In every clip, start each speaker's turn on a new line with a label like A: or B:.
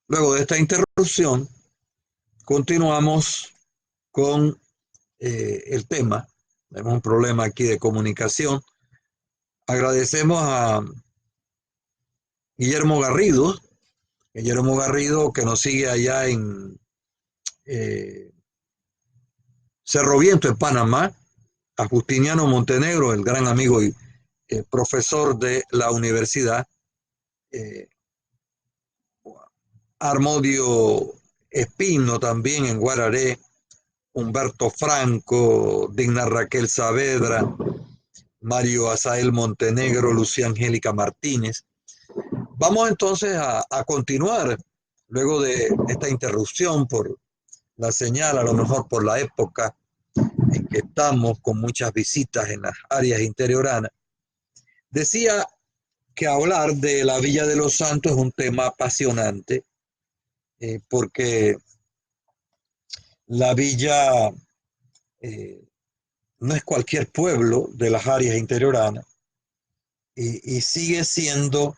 A: Luego de esta interrupción, continuamos con el tema. Tenemos un problema aquí de comunicación. Agradecemos a Guillermo Garrido, que nos sigue allá en eh, Cerro Viento, en Panamá, a Justiniano Montenegro, el gran amigo y profesor de la universidad, eh, Armodio Espino también en Guararé, Humberto Franco, Digna Raquel Saavedra, Mario Asael Montenegro, Lucía Angélica Martínez. Vamos entonces a continuar luego de esta interrupción por la señal, a lo mejor por la época en que estamos con muchas visitas en las áreas interioranas. Decía que hablar de la Villa de los Santos es un tema apasionante, porque la villa eh, no es cualquier pueblo de las áreas interioranas y sigue siendo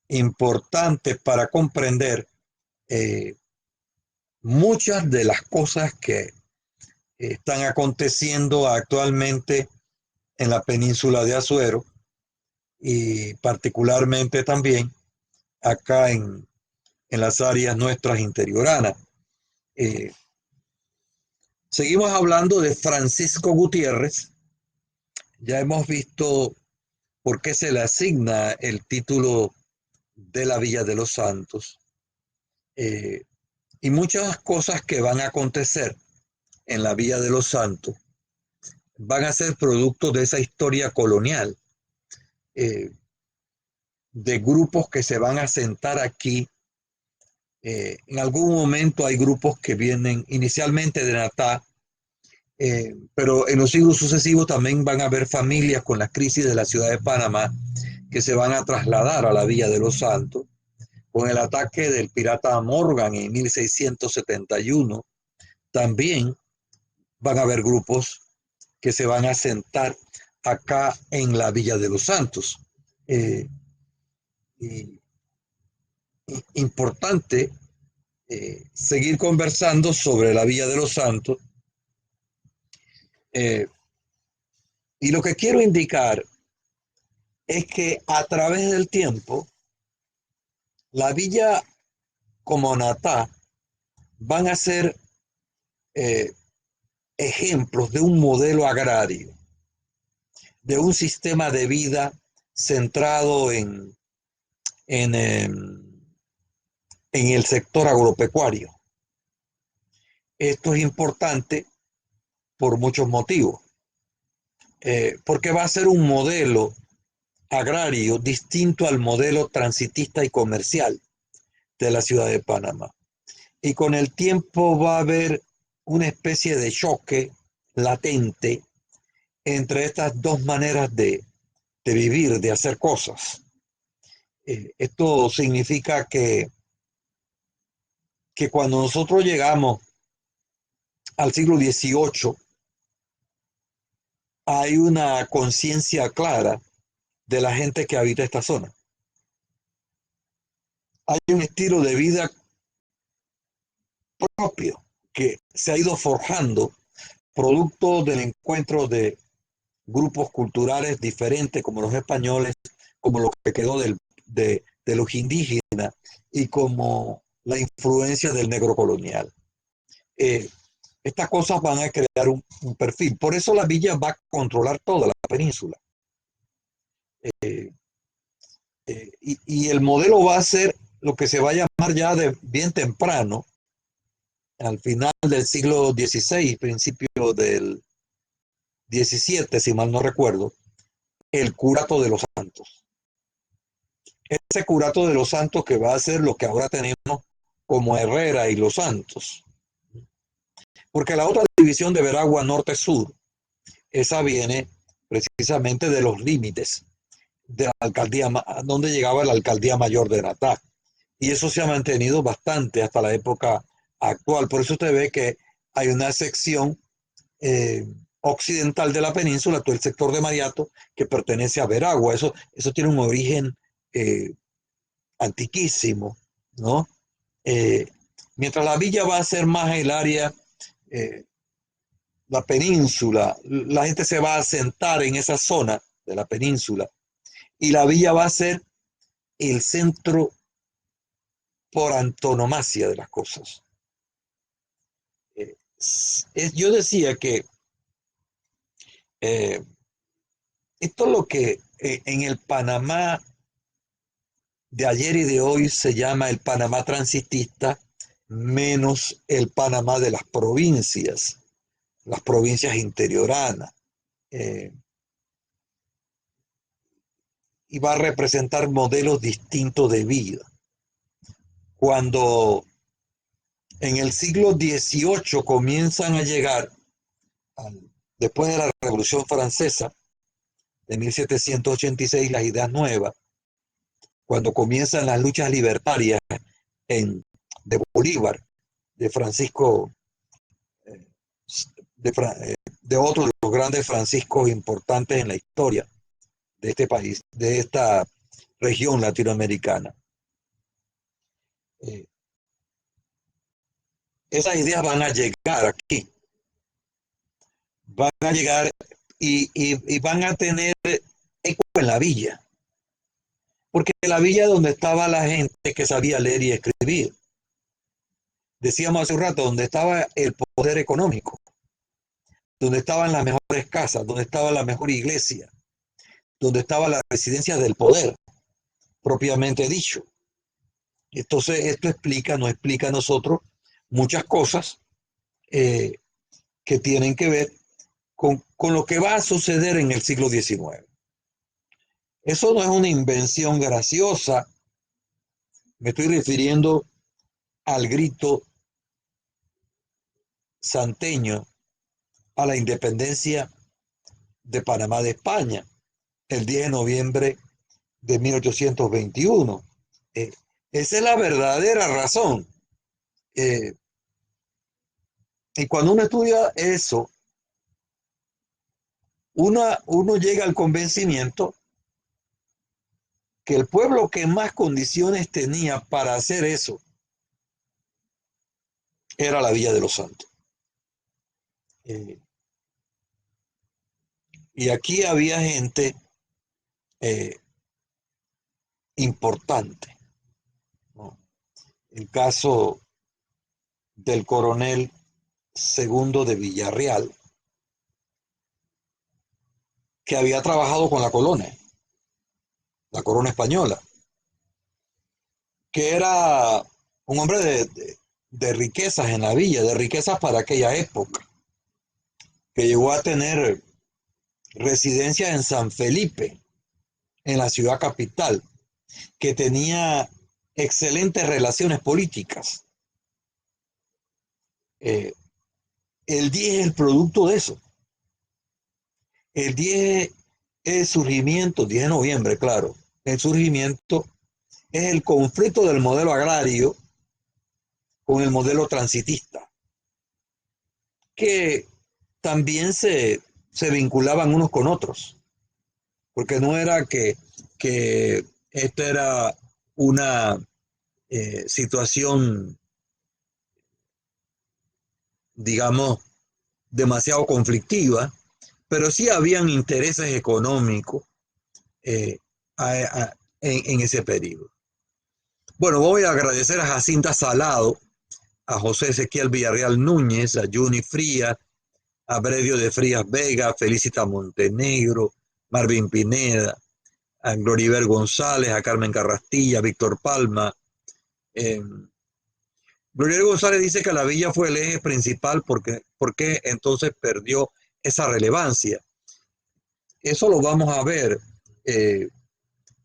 A: importante para comprender eh, muchas de las cosas que están aconteciendo actualmente en la península de Azuero y particularmente también acá en las áreas nuestras interioranas. Eh, Seguimos hablando de Francisco Gutiérrez. Ya hemos visto por qué se le asigna el título de la Villa de los Santos, eh, y muchas cosas que van a acontecer en la Villa de los Santos van a ser producto de esa historia colonial, eh, de grupos que se van a sentar aquí. En algún momento hay grupos que vienen inicialmente de Natá, pero en los siglos sucesivos también van a haber familias con la crisis de la ciudad de Panamá que se van a trasladar a la Villa de los Santos. Con el ataque del pirata Morgan en 1671, también van a haber grupos que se van a sentar acá en la Villa de los Santos. Eh, y, Importante seguir conversando sobre la Villa de los Santos. Eh, y lo que quiero indicar es que a través del tiempo, la villa como Natá van a ser eh, ejemplos de un modelo agrario, de un sistema de vida centrado en, en el sector agropecuario. Esto es importante por muchos motivos, porque va a ser un modelo agrario distinto al modelo transitista y comercial de la ciudad de Panamá. Y con el tiempo va a haber una especie de choque latente entre estas dos maneras de vivir, de hacer cosas. Esto significa que cuando nosotros llegamos al siglo XVIII, hay una conciencia clara de la gente que habita esta zona. Hay un estilo de vida propio que se ha ido forjando producto del encuentro de grupos culturales diferentes como los españoles, como lo que quedó de los indígenas y como la influencia del negro colonial. Eh, Estas cosas van a crear un perfil. Por eso la villa va a controlar toda la península. Eh, y el modelo va a ser lo que se va a llamar ya de bien temprano, al final del siglo XVI, principio del XVII, si mal no recuerdo, el curato de los santos. Ese curato de los santos que va a ser lo que ahora tenemos como Herrera y los Santos. Porque la otra división de Veragua norte-sur, esa viene precisamente de los límites de la alcaldía, donde llegaba la alcaldía mayor de Natá. Y eso se ha mantenido bastante hasta la época actual. Por eso usted ve que hay una sección occidental de la península, todo el sector de Mariato, que pertenece a Veragua. Eso tiene un origen antiquísimo, ¿no? Eh, mientras la villa va a ser más el área, eh, la península, la gente se va a asentar en esa zona de la península y la villa va a ser el centro por antonomasia de las cosas. Yo decía que eh, esto es lo que en el Panamá de ayer y de hoy se llama el Panamá transitista, menos el Panamá de las provincias interioranas. Eh, y va a representar modelos distintos de vida. Cuando en el siglo XVIII comienzan a llegar, después de la Revolución Francesa de 1786, las ideas nuevas, cuando comienzan las luchas libertarias de Bolívar, de Francisco, de otro de los grandes franciscos importantes en la historia de este país, de esta región latinoamericana. Esas ideas van a llegar aquí, van a llegar y van a tener eco en la villa, porque la villa es donde estaba la gente que sabía leer y escribir. Decíamos hace un rato, donde estaba el poder económico, donde estaban las mejores casas, donde estaba la mejor iglesia, donde estaba la residencia del poder, propiamente dicho. Entonces, esto nos explica a nosotros muchas cosas que tienen que ver con lo que va a suceder en el siglo XIX. Eso no es una invención graciosa, me estoy refiriendo al grito santeño, a la independencia de Panamá de España, el 10 de noviembre de 1821. Eh, esa es la verdadera razón. Eh, y cuando uno estudia eso, uno llega al convencimiento que el pueblo que más condiciones tenía para hacer eso era la Villa de los Santos. Eh, y aquí había gente eh, importante, ¿no? El caso del coronel Segundo de Villarreal, que había trabajado con la corona española, que era un hombre de riquezas en la villa, de riquezas para aquella época, que llegó a tener residencia en San Felipe, en la ciudad capital, que tenía excelentes relaciones políticas. Eh, el 10 es el producto de eso. El 10 es el surgimiento, 10 de noviembre, claro, el surgimiento es el conflicto del modelo agrario con el modelo transitista, que también se vinculaban unos con otros, porque no era que esta era una situación, digamos, demasiado conflictiva, pero sí habían intereses económicos eh, en ese periodo. Bueno, voy a agradecer a Jacinta Salado, a José Ezequiel Villarreal Núñez, a Juni Frías, a Bredio de Frías Vega, Felicita Montenegro, Marvin Pineda, a Gloriver González, a Carmen Carrastilla, a Víctor Palma. Eh, Gloriver González dice que la villa fue el eje principal porque entonces perdió esa relevancia. Eso lo vamos a ver. Eh,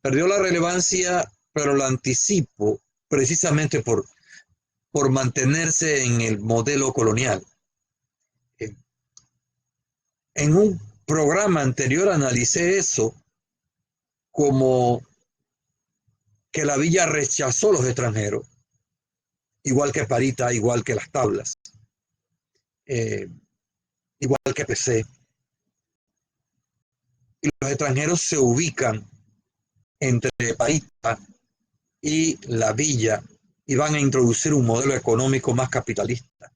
A: perdió la relevancia, pero la anticipo precisamente por mantenerse en el modelo colonial. Eh, en un programa anterior analicé eso como que la villa rechazó los extranjeros, igual que Parita, igual que las tablas, eh, igual que PC. Y los extranjeros se ubican entre Parita y la villa y van a introducir un modelo económico más capitalista.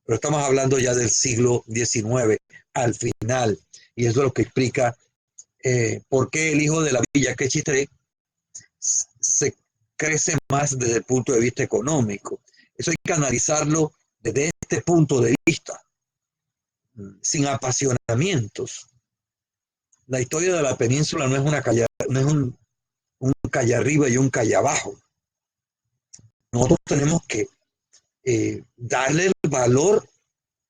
A: Pero estamos hablando ya del siglo XIX, al final, y eso es lo que explica por qué el hijo de la villa Quechitré se crece más desde el punto de vista económico. Eso hay que analizarlo desde este punto de vista, sin apasionamientos. La historia de la península no es una calle, no es un calle arriba y un calle abajo. Nosotros tenemos que darle el valor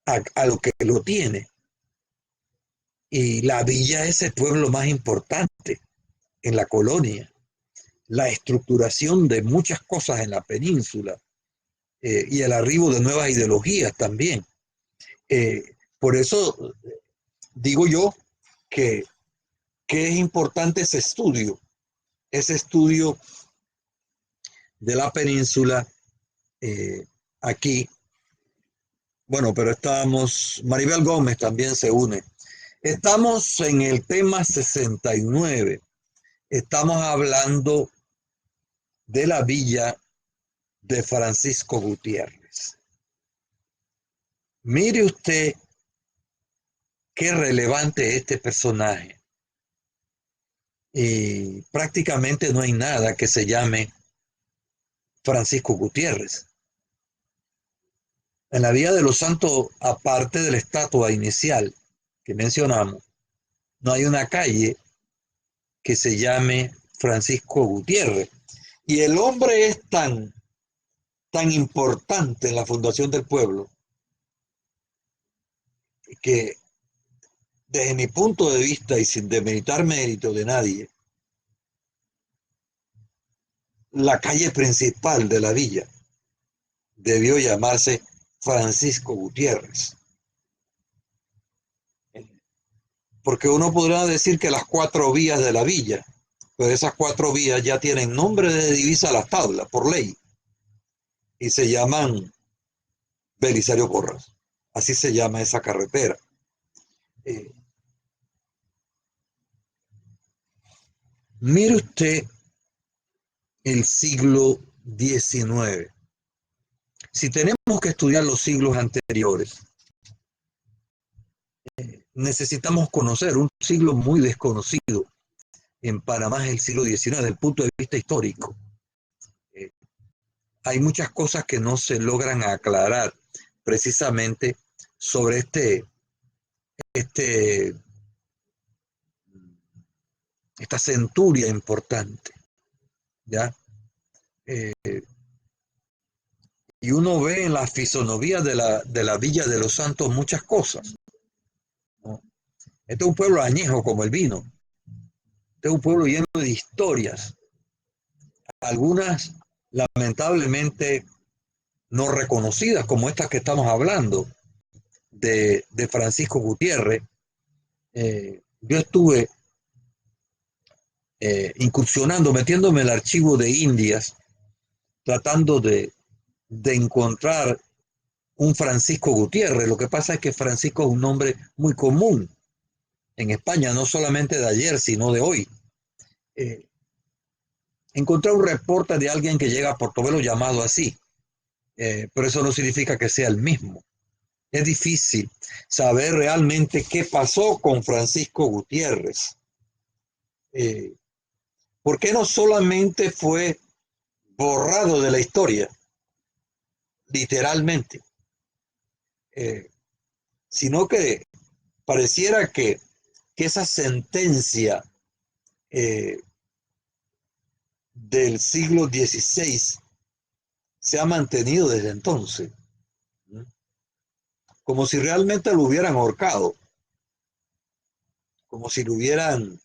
A: a lo que lo tiene. Y la villa es el pueblo más importante en la colonia. La estructuración de muchas cosas en la península y el arribo de nuevas ideologías también. Por eso digo yo que es importante ese estudio de la península aquí. Bueno, pero estamos, Maribel Gómez también se une. Estamos en el tema 69. Estamos hablando de la villa de Francisco Gutiérrez. Mire usted qué relevante es este personaje. Y prácticamente no hay nada que se llame Francisco Gutiérrez. En la Villa de los Santos, aparte de la estatua inicial que mencionamos, no hay una calle que se llame Francisco Gutiérrez. Y el hombre es tan importante en la fundación del pueblo que desde mi punto de vista y sin demeritar mérito de nadie, la calle principal de la villa debió llamarse Francisco Gutiérrez. Porque uno podrá decir que las 4 vías de la villa, pero esas 4 vías ya tienen nombre de divisa a las tablas, por ley, y se llaman Belisario Porras. Así se llama esa carretera. Mire usted el siglo XIX. Si tenemos que estudiar los siglos anteriores, necesitamos conocer un siglo muy desconocido en Panamá, es el siglo XIX, desde el punto de vista histórico. Hay muchas cosas que no se logran aclarar precisamente sobre esta centuria importante, ¿ya? Y uno ve en la fisonomía de la Villa de los Santos muchas cosas, ¿no? Este es un pueblo añejo como el vino. Este es un pueblo lleno de historias, algunas lamentablemente no reconocidas, como estas que estamos hablando, de Francisco Gutiérrez. Yo estuve incursionando, metiéndome en el archivo de Indias, tratando de encontrar un Francisco Gutiérrez. Lo que pasa es que Francisco es un nombre muy común en España, no solamente de ayer, sino de hoy. Encontré un reporte de alguien que llega a Portobelo llamado así, pero eso no significa que sea el mismo. Es difícil saber realmente qué pasó con Francisco Gutiérrez. ¿Por qué no solamente fue borrado de la historia, literalmente, sino que pareciera que esa sentencia del siglo XVI se ha mantenido desde entonces, ¿no? Como si realmente lo hubieran ahorcado, como si lo hubieran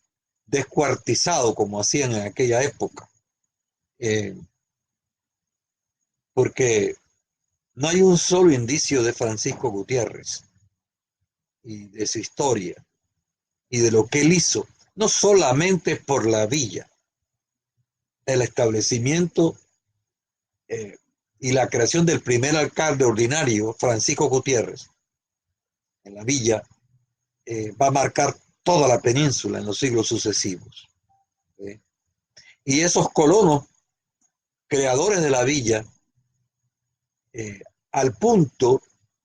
A: descuartizado como hacían en aquella época, porque no hay un solo indicio de Francisco Gutiérrez y de su historia y de lo que él hizo, no solamente por la villa, el establecimiento y la creación del primer alcalde ordinario, Francisco Gutiérrez, en la villa, va a marcar toda la península en los siglos sucesivos. Y esos colonos, creadores de la villa, al punto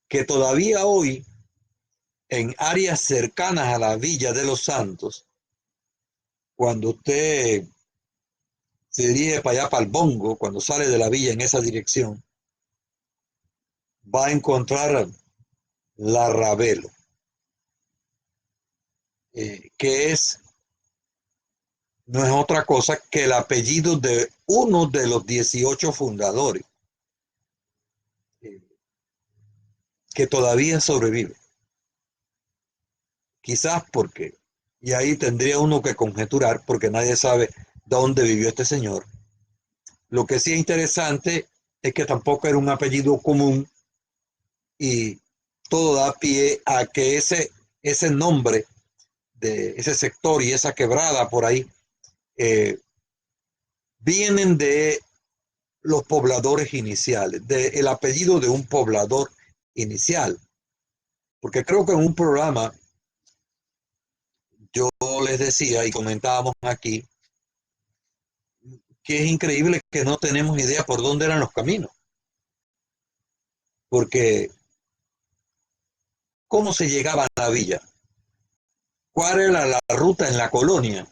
A: que todavía hoy, en áreas cercanas a la Villa de los Santos, cuando usted se dirige para allá, para el Bongo, cuando sale de la villa en esa dirección, va a encontrar la Ravelo, que no es otra cosa que el apellido de uno de los 18 fundadores, eh, que todavía sobrevive. Quizás porque, y ahí tendría uno que conjeturar, porque nadie sabe dónde vivió este señor. Lo que sí es interesante es que tampoco era un apellido común y todo da pie a que ese nombre de ese sector y esa quebrada por ahí vienen de los pobladores iniciales, del apellido de un poblador inicial. Porque creo que en un programa yo les decía y comentábamos aquí que es increíble que no tenemos idea por dónde eran los caminos. Porque, ¿cómo se llegaba a la villa? ¿Cuál era la ruta en la colonia?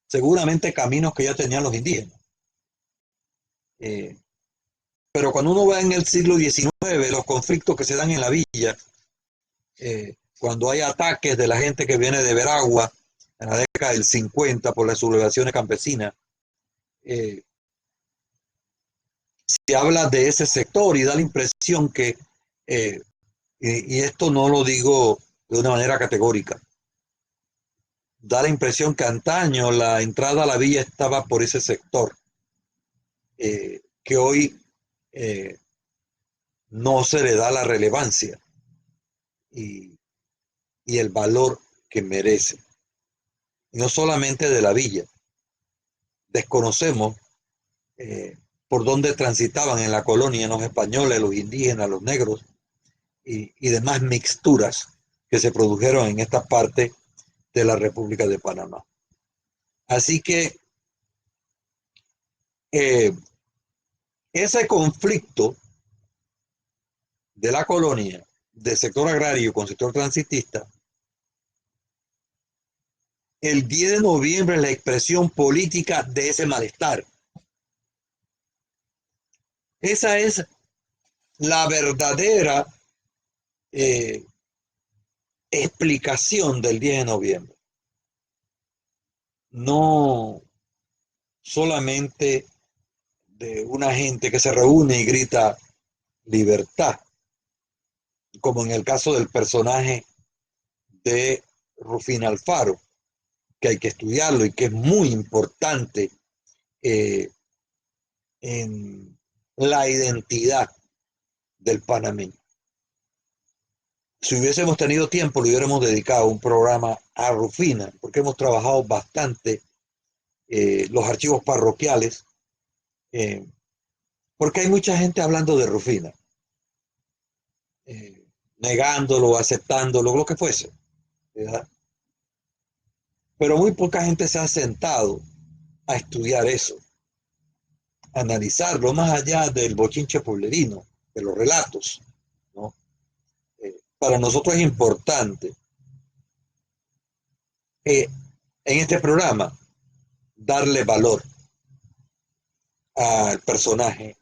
A: Seguramente caminos que ya tenían los indígenas. Eh, pero cuando uno va en el siglo XIX, los conflictos que se dan en la villa, cuando hay ataques de la gente que viene de Veragua en la década del 50 por las sublevaciones campesinas, eh, se habla de ese sector y da la impresión que, y esto no lo digo de una manera categórica, da la impresión que antaño la entrada a la villa estaba por ese sector, que hoy no se le da la relevancia y, y el valor que merece. Y no solamente de la villa, desconocemos por dónde transitaban en la colonia los españoles, los indígenas, los negros y demás mixturas que se produjeron en esta parte de la República de Panamá. Así que eh, ese conflicto de la colonia, del sector agrario con sector transitista, el 10 de noviembre es la expresión política de ese malestar. Esa es la verdadera eh, explicación del 10 de noviembre. No solamente de una gente que se reúne y grita libertad, como en el caso del personaje de Rufina Alfaro, que hay que estudiarlo y que es muy importante eh, en la identidad del panameño. Si hubiésemos tenido tiempo, le hubiéramos dedicado un programa a Rufina, porque hemos trabajado bastante los archivos parroquiales, eh, porque hay mucha gente hablando de Rufina, eh, negándolo, aceptándolo, lo que fuese, ¿verdad? Pero muy poca gente se ha sentado a estudiar eso, a analizarlo más allá del bochinche pueblerino, de los relatos, ¿no? Para nosotros es importante en este programa darle valor al personaje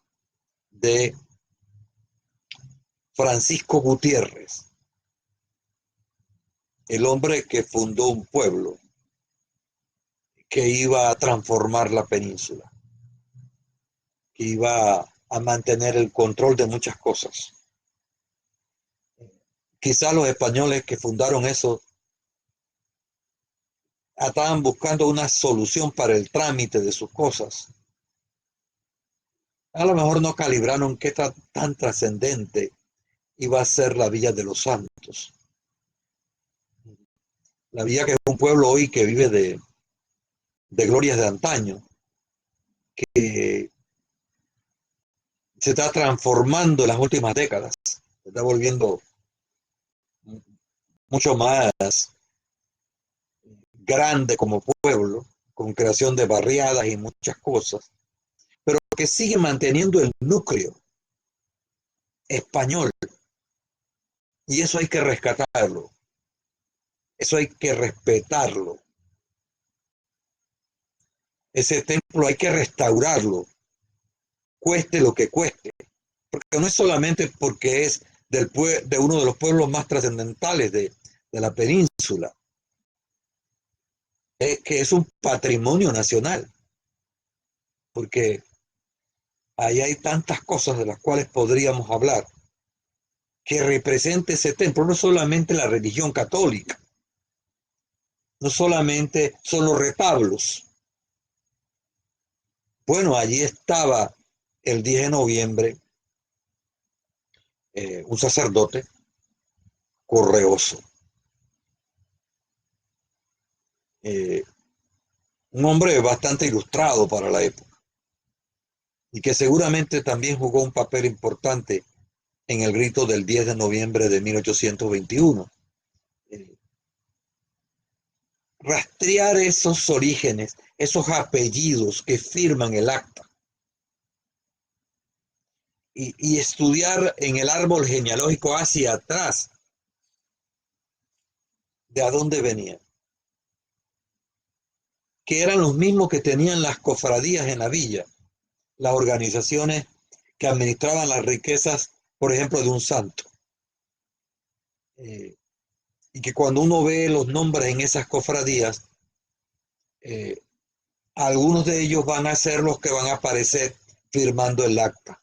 A: de Francisco Gutiérrez, el hombre que fundó un pueblo que iba a transformar la península, que iba a mantener el control de muchas cosas. Quizás los españoles que fundaron eso estaban buscando una solución para el trámite de sus cosas. A lo mejor no calibraron qué tan trascendente iba a ser la Villa de los Santos. La Villa que es un pueblo hoy que vive de glorias de antaño, que se está transformando en las últimas décadas, se está volviendo mucho más grande como pueblo, con creación de barriadas y muchas cosas, pero que sigue manteniendo el núcleo español. Y eso hay que rescatarlo, eso hay que respetarlo. Ese templo hay que restaurarlo, cueste lo que cueste. Porque no es solamente porque es de uno de los pueblos más trascendentales de la península, es que es un patrimonio nacional, porque ahí hay tantas cosas de las cuales podríamos hablar, que representa ese templo, no solamente la religión católica, no solamente son los retablos. Bueno, allí estaba el 10 de noviembre un sacerdote correoso, eh, un hombre bastante ilustrado para la época y que seguramente también jugó un papel importante en el grito del 10 de noviembre de 1821. Eh, Rastrear esos orígenes, esos apellidos que firman el acta y estudiar en el árbol genealógico hacia atrás de a dónde venían, que eran los mismos que tenían las cofradías en la villa, las organizaciones que administraban las riquezas, por ejemplo, de un santo. Eh, y que cuando uno ve los nombres en esas cofradías, eh, algunos de ellos van a ser los que van a aparecer firmando el acta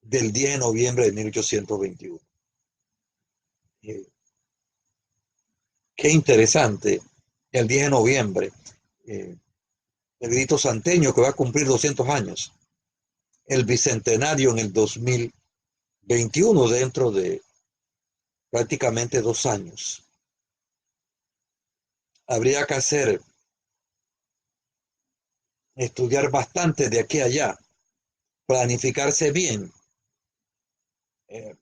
A: del 10 de noviembre de 1821. Eh, Qué interesante, el 10 de noviembre, eh, el grito santeño que va a cumplir 200 años, el bicentenario en el 2021, dentro de prácticamente 2 años. Habría que estudiar bastante de aquí a allá, planificarse bien, eh,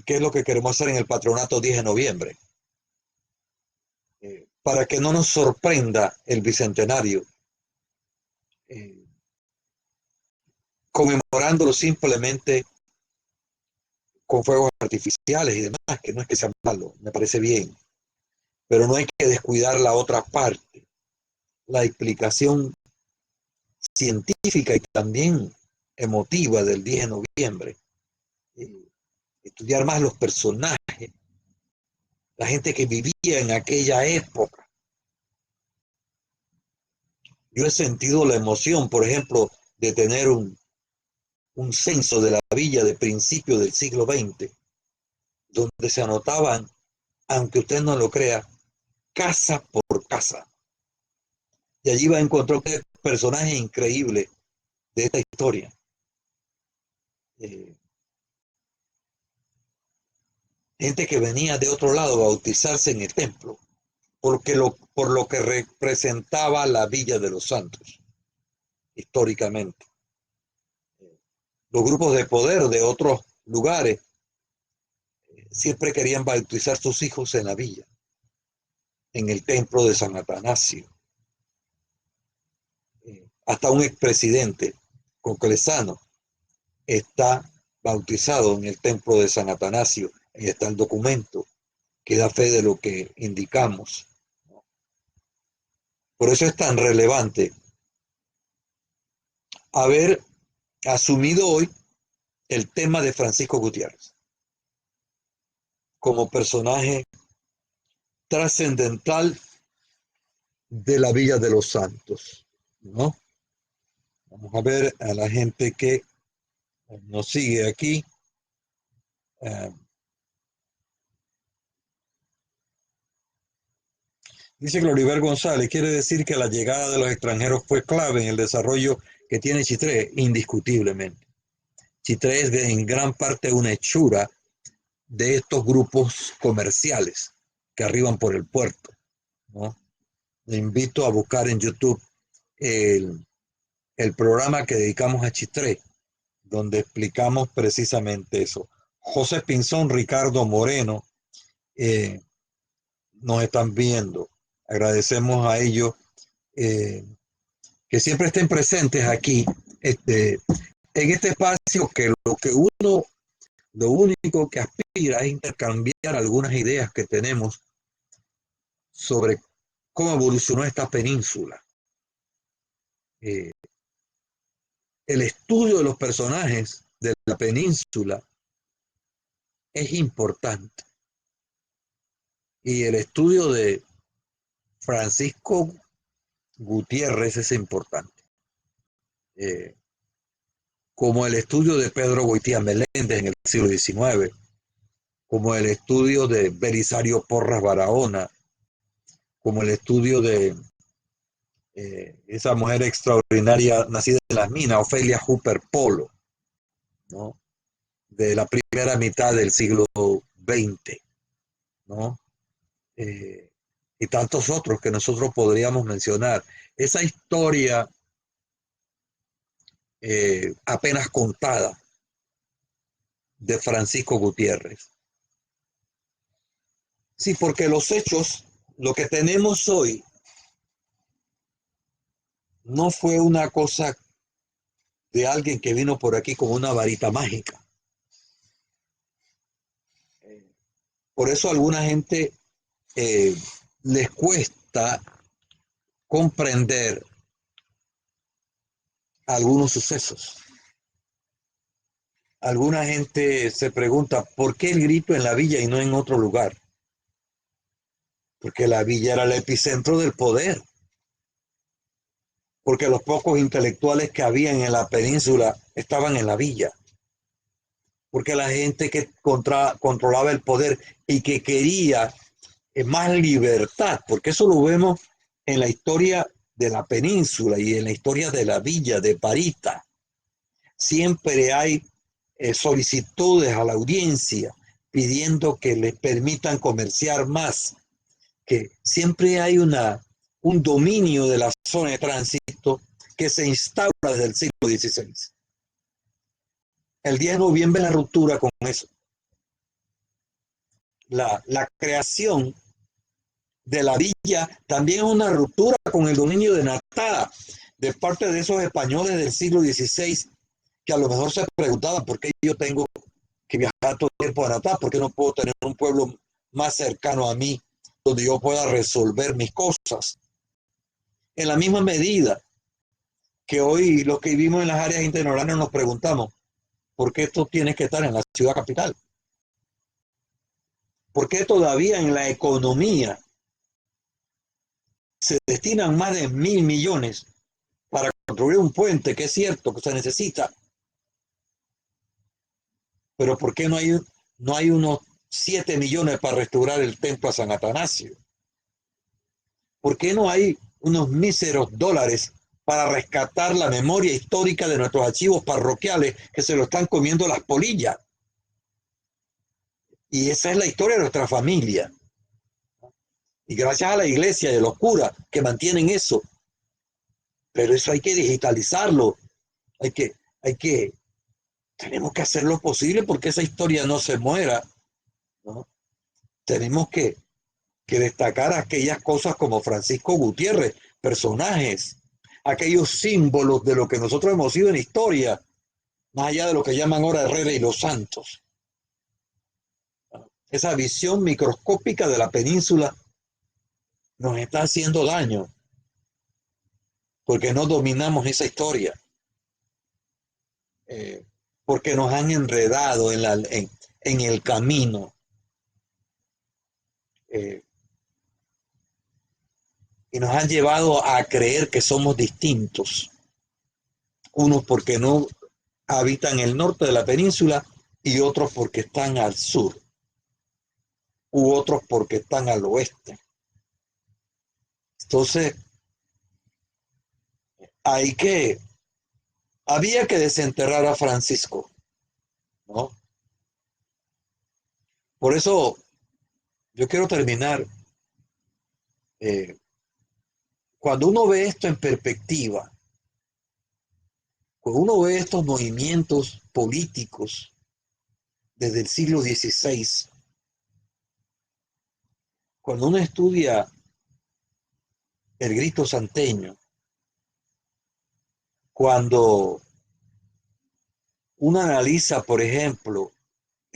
A: qué es lo que queremos hacer en el patronato 10 de noviembre, para que no nos sorprenda el bicentenario, eh, conmemorándolo simplemente con fuegos artificiales y demás, que no es que sea malo, me parece bien, pero no hay que descuidar la otra parte, la explicación científica y también emotiva del 10 de noviembre, eh, estudiar más los personajes, la gente que vivía en aquella época. Yo he sentido la emoción, por ejemplo, de tener un censo de la villa de principio del siglo XX, donde se anotaban, aunque usted no lo crea, casa por casa. Y allí va a encontrar personajes increíbles de esta historia. Eh, Gente que venía de otro lado a bautizarse en el templo, por lo que representaba la Villa de los Santos, históricamente. Los grupos de poder de otros lugares siempre querían bautizar sus hijos en la villa, en el templo de San Atanasio. Hasta un expresidente conclesano está bautizado en el templo de San Atanasio. Ahí está el documento que da fe de lo que indicamos. Por eso es tan relevante haber asumido hoy el tema de Francisco Gutiérrez como personaje trascendental de la Villa de los Santos, ¿no? Vamos a ver a la gente que nos sigue aquí. Uh, Dice Gloriver González, quiere decir que la llegada de los extranjeros fue clave en el desarrollo que tiene Chitré, indiscutiblemente. Chitré es en gran parte una hechura de estos grupos comerciales que arriban por el puerto, ¿no? Le invito a buscar en YouTube el programa que dedicamos a Chitré, donde explicamos precisamente eso. José Pinzón, Ricardo Moreno, eh, nos están viendo. Agradecemos a ellos que siempre estén presentes aquí en este espacio, que lo que uno lo único que aspira es intercambiar algunas ideas que tenemos sobre cómo evolucionó esta península. Eh, el estudio de los personajes de la península es importante y el estudio de Francisco Gutiérrez es importante, eh, como el estudio de Pedro Goitía Meléndez en el siglo XIX, como el estudio de Belisario Porras Barahona, como el estudio de esa mujer extraordinaria nacida en las minas, Ofelia Hooper Polo, ¿no? De la primera mitad del siglo XX, ¿no? Eh, y tantos otros que nosotros podríamos mencionar. Esa historia apenas contada de Francisco Gutiérrez. Sí, porque los hechos, lo que tenemos hoy, no fue una cosa de alguien que vino por aquí con una varita mágica. Por eso a alguna gente les cuesta comprender algunos sucesos. Alguna gente se pregunta, ¿por qué el grito en la villa y no en otro lugar? Porque la villa era el epicentro del poder. Porque los pocos intelectuales que habían en la península estaban en la villa. Porque la gente que controlaba el poder y que quería más libertad, porque eso lo vemos en la historia de la península y en la historia de la villa de Parita. Siempre hay solicitudes a la audiencia pidiendo que les permitan comerciar más, que siempre hay un dominio de la zona de tránsito que se instaura desde el siglo XVI. El 10 de noviembre la ruptura con eso. La creación de la villa también es una ruptura con el dominio de Natada de parte de esos españoles del siglo XVI que a lo mejor se preguntaban por qué yo tengo que viajar todo el tiempo a Natada, por qué no puedo tener un pueblo más cercano a mí donde yo pueda resolver mis cosas. En la misma medida que hoy los que vivimos en las áreas interurbanas nos preguntamos por qué esto tiene que estar en la ciudad capital. ¿Por qué todavía en la economía se destinan más de 1.000 millones para construir un puente, que es cierto que se necesita, pero ¿por qué no hay unos 7 millones para restaurar el templo a San Atanasio? ¿Por qué no hay unos míseros dólares para rescatar la memoria histórica de nuestros archivos parroquiales que se lo están comiendo las polillas? Y esa es la historia de nuestra familia. Y gracias a la iglesia y a los curas que mantienen eso. Pero eso hay que digitalizarlo. Hay que, hay que, tenemos que hacer lo posible porque esa historia no se muera, ¿no? Tenemos que destacar aquellas cosas como Francisco Gutiérrez, personajes, aquellos símbolos de lo que nosotros hemos sido en historia, más allá de lo que llaman ahora Herrera y los Santos. Esa visión microscópica de la península nos está haciendo daño porque no dominamos esa historia, porque nos han enredado en el camino. Eh, y nos han llevado a creer que somos distintos, unos porque no habitan el norte de la península y otros porque están al sur, u otros porque están al oeste. Entonces, había que desenterrar a Francisco, ¿no? Por eso yo quiero terminar, eh, cuando uno ve esto en perspectiva, cuando uno ve estos movimientos políticos desde el siglo XVI, cuando uno estudia el grito santeño, cuando uno analiza, por ejemplo,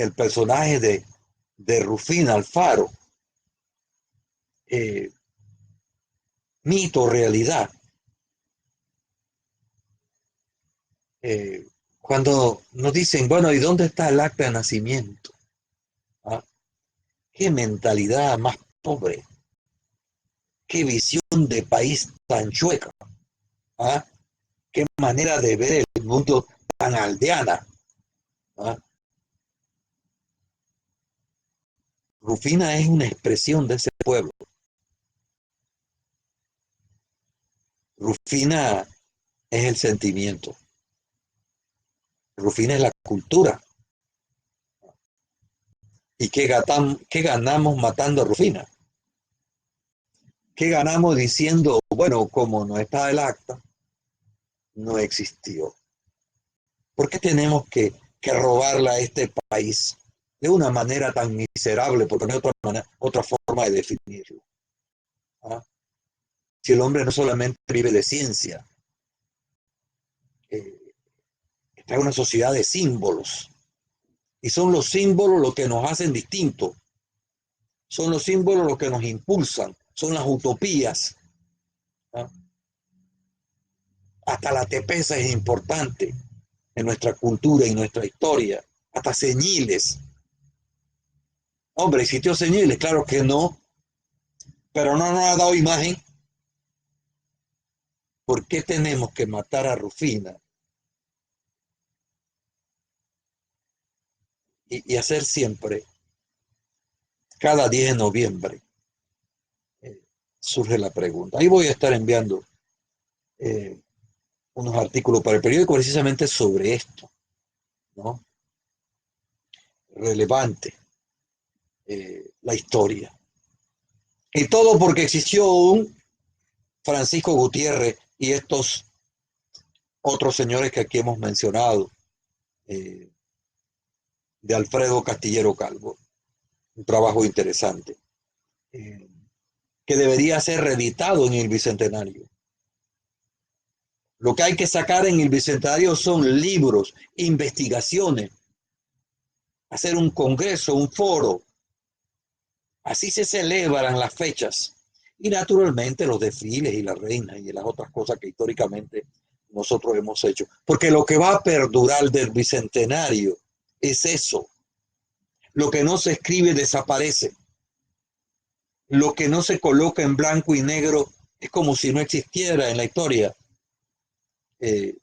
A: el personaje de Rufina Alfaro, mito, realidad. Cuando nos dicen, bueno, ¿y dónde está el acta de nacimiento? ¿Ah? Qué mentalidad más pobre, qué visión de país tan chueca, ¿ah? Qué manera de ver el mundo tan aldeana. ¿Ah? Rufina es una expresión de ese pueblo. Rufina es el sentimiento. Rufina es la cultura. ¿Y qué ganamos matando a Rufina? ¿Qué ganamos diciendo, bueno, como no está el acta, no existió? ¿Por qué tenemos que robarla a este país de una manera tan miserable? Porque no hay otra forma de definirlo. ¿Ah? Si el hombre no solamente vive de ciencia, eh, está en una sociedad de símbolos. Y son los símbolos los que nos hacen distintos. Son los símbolos los que nos impulsan. Son las utopías. ¿Ah? Hasta la tepeza es importante en nuestra cultura y nuestra historia. Hasta Señiles. Hombre, ¿existió Señiles? Claro que no. Pero no nos ha dado imagen. ¿Por qué tenemos que matar a Rufina y hacer siempre, cada 10 de noviembre, surge la pregunta? Ahí voy a estar enviando eh, unos artículos para el periódico precisamente sobre esto, ¿no? Relevante, la historia. Y todo porque existió un Francisco Gutiérrez y estos otros señores que aquí hemos mencionado, eh, de Alfredo Castillero Calvo, un trabajo interesante, eh, que debería ser reeditado en el Bicentenario. Lo que hay que sacar en el Bicentenario son libros, investigaciones, hacer un congreso, un foro. Así se celebran las fechas. Y naturalmente los desfiles y las reinas y las otras cosas que históricamente nosotros hemos hecho. Porque lo que va a perdurar del Bicentenario es eso. Lo que no se escribe desaparece. Lo que no se coloca en blanco y negro es como si no existiera en la historia. Eh,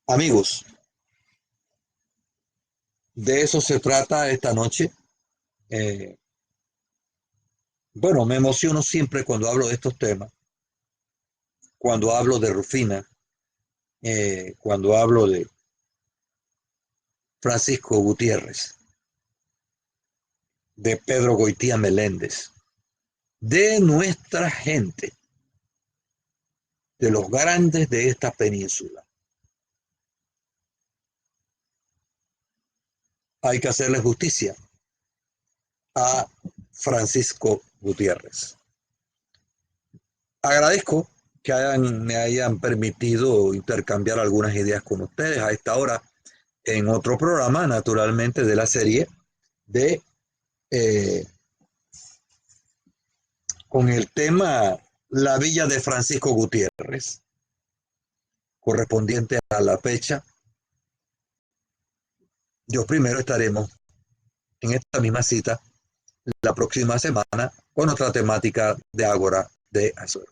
A: Amigos, de eso se trata esta noche. Eh, bueno, me emociono siempre cuando hablo de estos temas, cuando hablo de Rufina, cuando hablo de Francisco Gutiérrez, de Pedro Goitía Meléndez, de nuestra gente, de los grandes de esta península. Hay que hacerle justicia a Francisco Gutiérrez. Agradezco que me hayan permitido intercambiar algunas ideas con ustedes a esta hora en otro programa, naturalmente, de la serie de eh, con el tema La Villa de Francisco Gutiérrez, correspondiente a la fecha. Yo primero estaremos en esta misma cita la próxima semana con otra temática de Ágora de Azul.